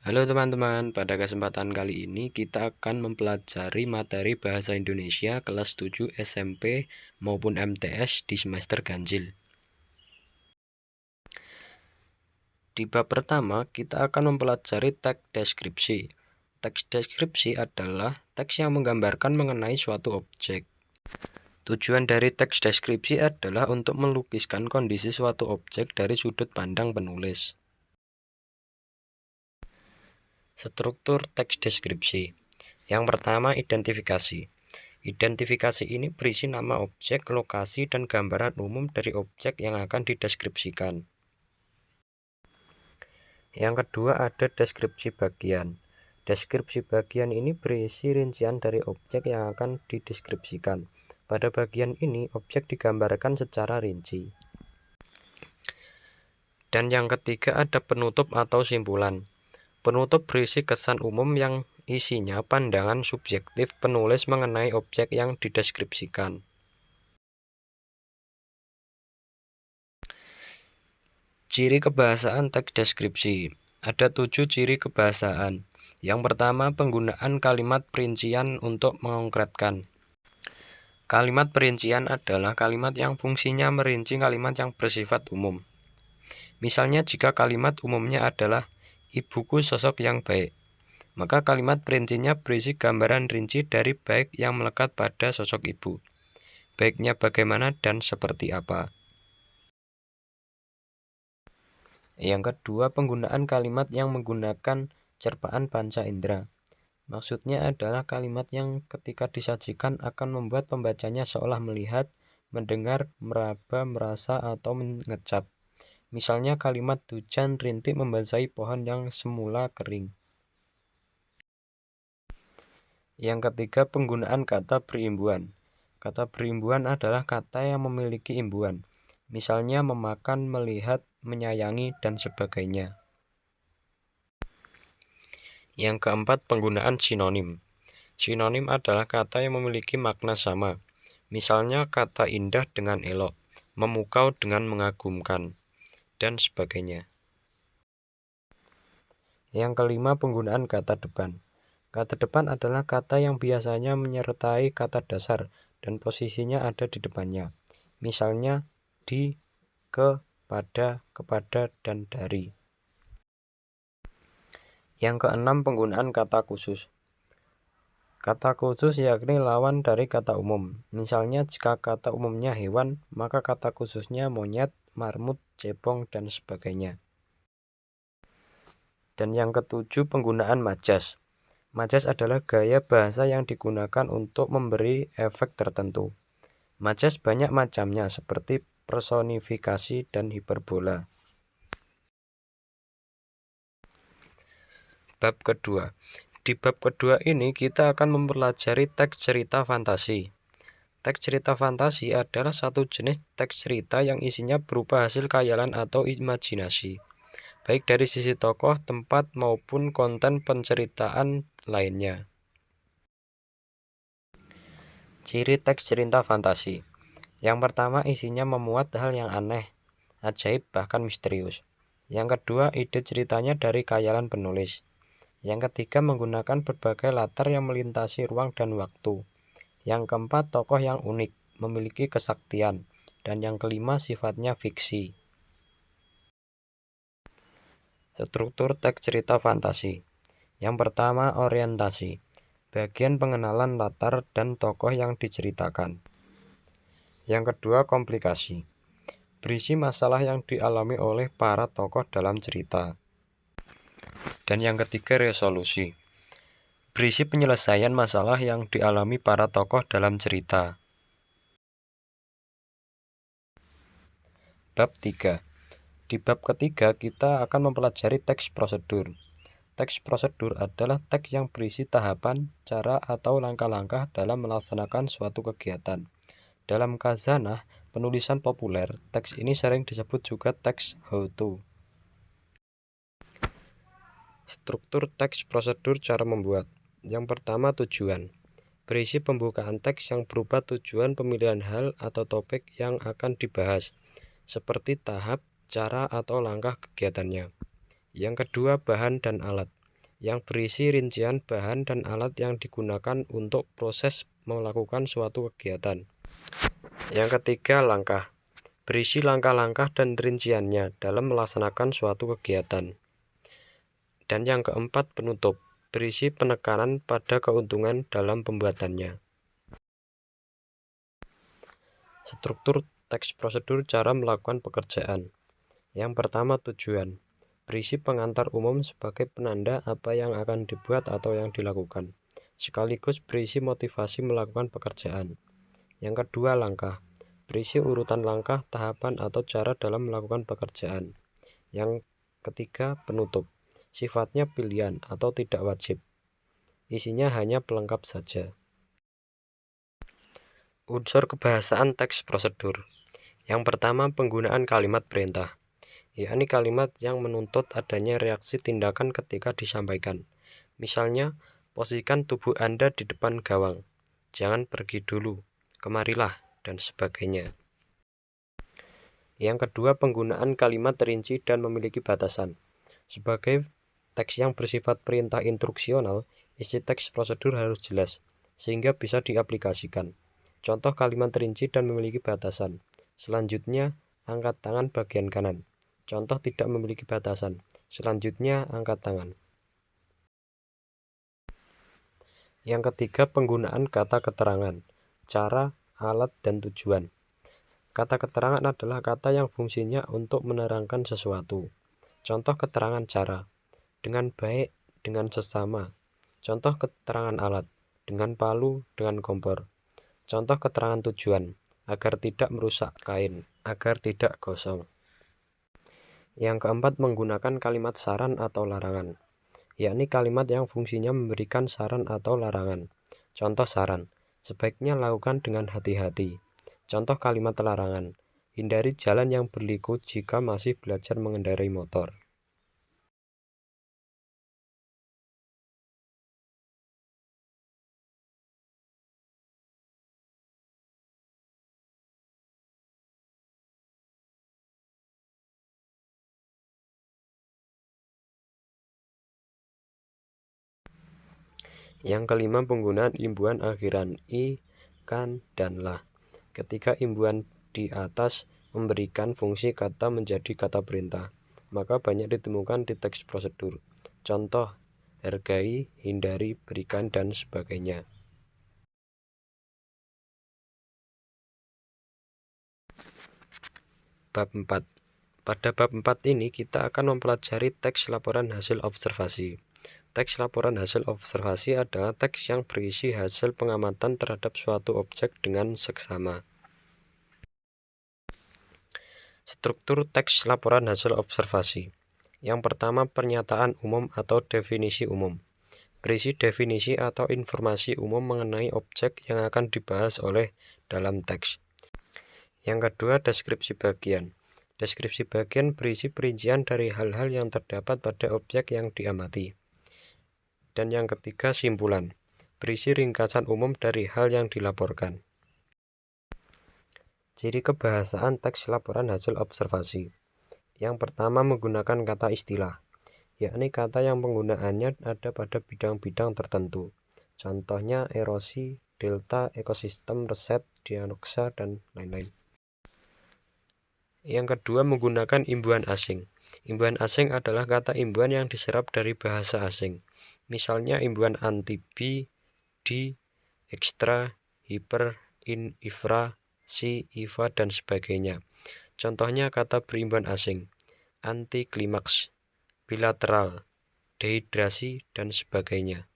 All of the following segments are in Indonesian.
Halo teman-teman, pada kesempatan kali ini kita akan mempelajari materi Bahasa Indonesia kelas 7 SMP maupun MTS di semester ganjil. Di bab pertama, kita akan mempelajari teks deskripsi. Teks deskripsi adalah teks yang menggambarkan mengenai suatu objek. Tujuan dari teks deskripsi adalah untuk melukiskan kondisi suatu objek dari sudut pandang penulis. Struktur teks deskripsi. Yang pertama, identifikasi. Identifikasi ini berisi nama objek, lokasi, dan gambaran umum dari objek yang akan dideskripsikan. Yang kedua, ada deskripsi bagian. Deskripsi bagian ini berisi rincian dari objek yang akan dideskripsikan. Pada bagian ini, objek digambarkan secara rinci. Dan yang ketiga, ada penutup atau simpulan. Penutup berisi kesan umum yang isinya pandangan subjektif penulis mengenai objek yang dideskripsikan. Ciri kebahasaan teks deskripsi. Ada 7 ciri kebahasaan. Yang pertama, penggunaan kalimat perincian untuk mengkonkretkan. Kalimat perincian adalah kalimat yang fungsinya merinci kalimat yang bersifat umum. Misalnya jika kalimat umumnya adalah ibuku sosok yang baik, maka kalimat perincinya berisi gambaran rinci dari baik yang melekat pada sosok ibu. Baiknya bagaimana dan seperti apa. Yang kedua, penggunaan kalimat yang menggunakan cerpaan panca indera. Maksudnya adalah kalimat yang ketika disajikan akan membuat pembacanya seolah melihat, mendengar, meraba, merasa, atau mengecap. Misalnya kalimat hujan rintik membasahi pohon yang semula kering. Yang ketiga, penggunaan kata berimbuan. Kata berimbuan adalah kata yang memiliki imbuan. Misalnya memakan, melihat, menyayangi, dan sebagainya. Yang keempat, penggunaan sinonim. Sinonim adalah kata yang memiliki makna sama. Misalnya kata indah dengan elok, memukau dengan mengagumkan, dan sebagainya. Yang kelima, penggunaan kata depan. Kata depan adalah kata yang biasanya menyertai kata dasar dan posisinya ada di depannya. Misalnya di, ke, pada, kepada, dan dari. Yang keenam, penggunaan kata khusus. Kata khusus yakni lawan dari kata umum. Misalnya jika kata umumnya hewan, maka kata khususnya monyet, marmut, cebong, dan sebagainya. Dan yang ketujuh, penggunaan majas. Majas adalah gaya bahasa yang digunakan untuk memberi efek tertentu. Majas banyak macamnya seperti personifikasi dan hiperbola. Bab kedua. Di bab kedua ini kita akan mempelajari teks cerita fantasi. Teks cerita fantasi adalah satu jenis teks cerita yang isinya berupa hasil khayalan atau imajinasi, baik dari sisi tokoh, tempat, maupun konten penceritaan lainnya. Ciri teks cerita fantasi. Yang pertama, isinya memuat hal yang aneh, ajaib, bahkan misterius. Yang kedua, ide ceritanya dari khayalan penulis. Yang ketiga, menggunakan berbagai latar yang melintasi ruang dan waktu. Yang keempat, tokoh yang unik, memiliki kesaktian. Dan yang kelima, sifatnya fiksi. Struktur teks cerita fantasi. Yang pertama, orientasi. Bagian pengenalan latar dan tokoh yang diceritakan. Yang kedua, komplikasi. Berisi masalah yang dialami oleh para tokoh dalam cerita. Dan yang ketiga, resolusi. Berisi penyelesaian masalah yang dialami para tokoh dalam cerita. Bab 3. Di bab ketiga kita akan mempelajari teks prosedur. Teks prosedur adalah teks yang berisi tahapan, cara, atau langkah-langkah dalam melaksanakan suatu kegiatan. Dalam khazanah penulisan populer, teks ini sering disebut juga teks how to. Struktur teks prosedur cara membuat. Yang pertama, tujuan. Berisi pembukaan teks yang berupa tujuan pemilihan hal atau topik yang akan dibahas, seperti tahap, cara, atau langkah kegiatannya. Yang kedua, bahan dan alat. yang berisi rincian bahan dan alat yang digunakan untuk proses melakukan suatu kegiatan. Yang ketiga, langkah. Berisi langkah-langkah dan rinciannya dalam melaksanakan suatu kegiatan. Dan yang keempat, penutup. Berisi penekanan pada keuntungan dalam pembuatannya. Struktur teks prosedur cara melakukan pekerjaan. Yang pertama, tujuan. Berisi pengantar umum sebagai penanda apa yang akan dibuat atau yang dilakukan, sekaligus berisi motivasi melakukan pekerjaan. Yang kedua, langkah. Berisi urutan langkah, tahapan, atau cara dalam melakukan pekerjaan. Yang ketiga, penutup. Sifatnya pilihan atau tidak wajib. Isinya hanya pelengkap saja. Unsur kebahasaan teks prosedur. Yang pertama, penggunaan kalimat perintah, yakni kalimat yang menuntut adanya reaksi tindakan ketika disampaikan. Misalnya, posisikan tubuh Anda di depan gawang, jangan pergi dulu, kemarilah, dan sebagainya. Yang kedua, penggunaan kalimat rinci dan memiliki batasan. Sebagai teks yang bersifat perintah instruksional, isi teks prosedur harus jelas, sehingga bisa diaplikasikan. Contoh kalimat rinci dan memiliki batasan. Selanjutnya, angkat tangan bagian kanan. Contoh tidak memiliki batasan. Selanjutnya, angkat tangan. Yang ketiga, penggunaan kata keterangan, cara, alat, dan tujuan. Kata keterangan adalah kata yang fungsinya untuk menerangkan sesuatu. Contoh keterangan cara, dengan baik, dengan sesama. Contoh keterangan alat, dengan palu, dengan kompor. Contoh keterangan tujuan, agar tidak merusak kain, agar tidak gosong. Yang keempat, menggunakan kalimat saran atau larangan, yakni kalimat yang fungsinya memberikan saran atau larangan. Contoh saran, sebaiknya lakukan dengan hati-hati. Contoh kalimat larangan, hindari jalan yang berliku jika masih belajar mengendarai motor. Yang kelima, penggunaan imbuhan akhiran i, kan, dan lah. Ketika imbuhan di atas memberikan fungsi kata menjadi kata perintah, maka banyak ditemukan di teks prosedur. Contoh, hargai, hindari, berikan, dan sebagainya. Bab 4. Pada bab 4 ini kita akan mempelajari teks laporan hasil observasi. Teks laporan hasil observasi adalah teks yang berisi hasil pengamatan terhadap suatu objek dengan seksama. Struktur teks laporan hasil observasi. Yang pertama, pernyataan umum atau definisi umum. Berisi definisi atau informasi umum mengenai objek yang akan dibahas oleh dalam teks. Yang kedua, deskripsi bagian. Deskripsi bagian berisi perincian dari hal-hal yang terdapat pada objek yang diamati. Dan yang ketiga, simpulan. Berisi ringkasan umum dari hal yang dilaporkan. Ciri kebahasaan teks laporan hasil observasi. Yang pertama, menggunakan kata istilah, yakni kata yang penggunaannya ada pada bidang-bidang tertentu. Contohnya erosi, delta, ekosistem, reset, diagnosa, dan lain-lain. Yang kedua, menggunakan imbuhan asing. Imbuhan asing adalah kata imbuhan yang diserap dari bahasa asing. Misalnya imbuhan anti, bi, di, ekstra, hiper, in, ifra, si, iva, dan sebagainya. Contohnya kata berimbuhan asing, anti klimaks, bilateral, dehidrasi, dan sebagainya.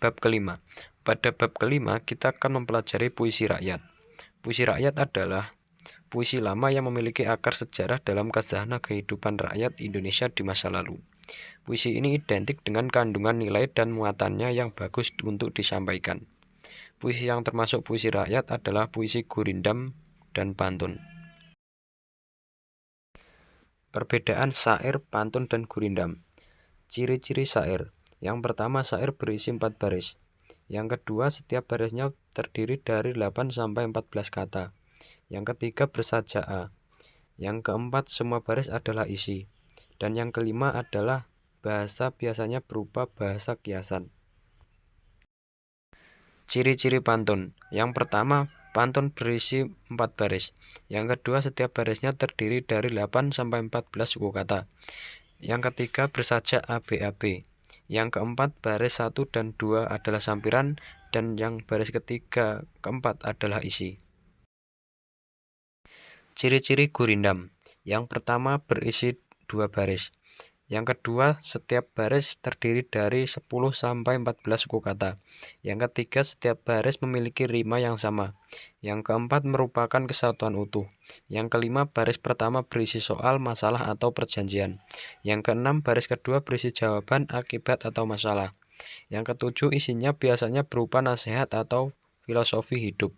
Bab kelima. Pada bab kelima kita akan mempelajari puisi rakyat. Puisi rakyat adalah puisi lama yang memiliki akar sejarah dalam khazanah kehidupan rakyat Indonesia di masa lalu. Puisi ini identik dengan kandungan nilai dan muatannya yang bagus untuk disampaikan. Puisi yang termasuk puisi rakyat adalah puisi gurindam dan pantun. Perbedaan syair, pantun, dan gurindam. Ciri-ciri syair. Yang pertama, syair berisi 4 baris. Yang kedua, setiap barisnya terdiri dari 8-14 kata. Yang ketiga, bersajaa. Yang keempat, semua baris adalah isi. Dan yang kelima adalah bahasa biasanya berupa bahasa kiasan. Ciri-ciri pantun. Yang pertama, pantun berisi 4 baris. Yang kedua, setiap barisnya terdiri dari 8-14 suku kata. Yang ketiga, bersajak ABAB. Yang keempat, baris 1 dan 2 adalah sampiran, dan yang baris ketiga keempat adalah isi. Ciri-ciri gurindam. Yang pertama, berisi 2 baris. Yang kedua, setiap baris terdiri dari 10-14 suku kata. Yang ketiga, setiap baris memiliki rima yang sama. Yang keempat, merupakan kesatuan utuh. Yang kelima, baris pertama berisi soal, masalah, atau perjanjian. Yang keenam, baris kedua berisi jawaban, akibat, atau masalah. Yang ketujuh, isinya biasanya berupa nasihat atau filosofi hidup.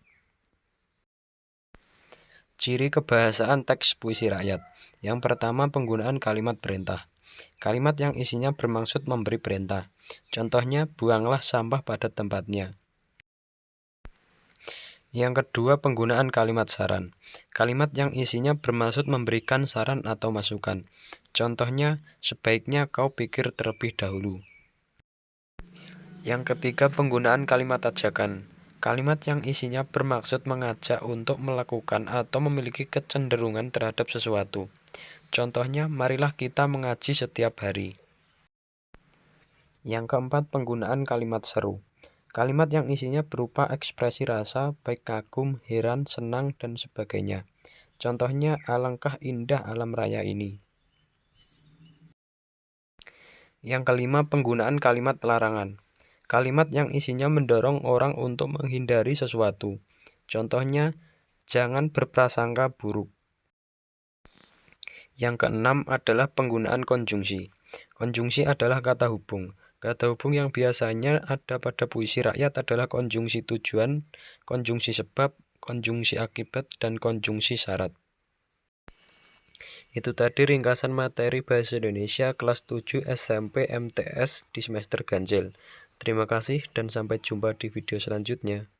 Ciri kebahasaan teks puisi rakyat. Yang pertama, penggunaan kalimat perintah. Kalimat yang isinya bermaksud memberi perintah. Contohnya, buanglah sampah pada tempatnya. Yang kedua, penggunaan kalimat saran. Kalimat yang isinya bermaksud memberikan saran atau masukan. Contohnya, sebaiknya kau pikir terlebih dahulu. Yang ketiga, penggunaan kalimat ajakan. Kalimat yang isinya bermaksud mengajak untuk melakukan atau memiliki kecenderungan terhadap sesuatu. Contohnya, marilah kita mengaji setiap hari. Yang keempat, penggunaan kalimat seru. Kalimat yang isinya berupa ekspresi rasa, baik kagum, heran, senang, dan sebagainya. Contohnya, alangkah indah alam raya ini. Yang kelima, penggunaan kalimat larangan. Kalimat yang isinya mendorong orang untuk menghindari sesuatu. Contohnya, jangan berprasangka buruk. Yang keenam adalah penggunaan konjungsi. Konjungsi adalah kata hubung. Kata hubung yang biasanya ada pada puisi rakyat adalah konjungsi tujuan, konjungsi sebab, konjungsi akibat, dan konjungsi syarat. Itu tadi ringkasan materi Bahasa Indonesia kelas 7 SMP MTS di semester ganjil. Terima kasih dan sampai jumpa di video selanjutnya.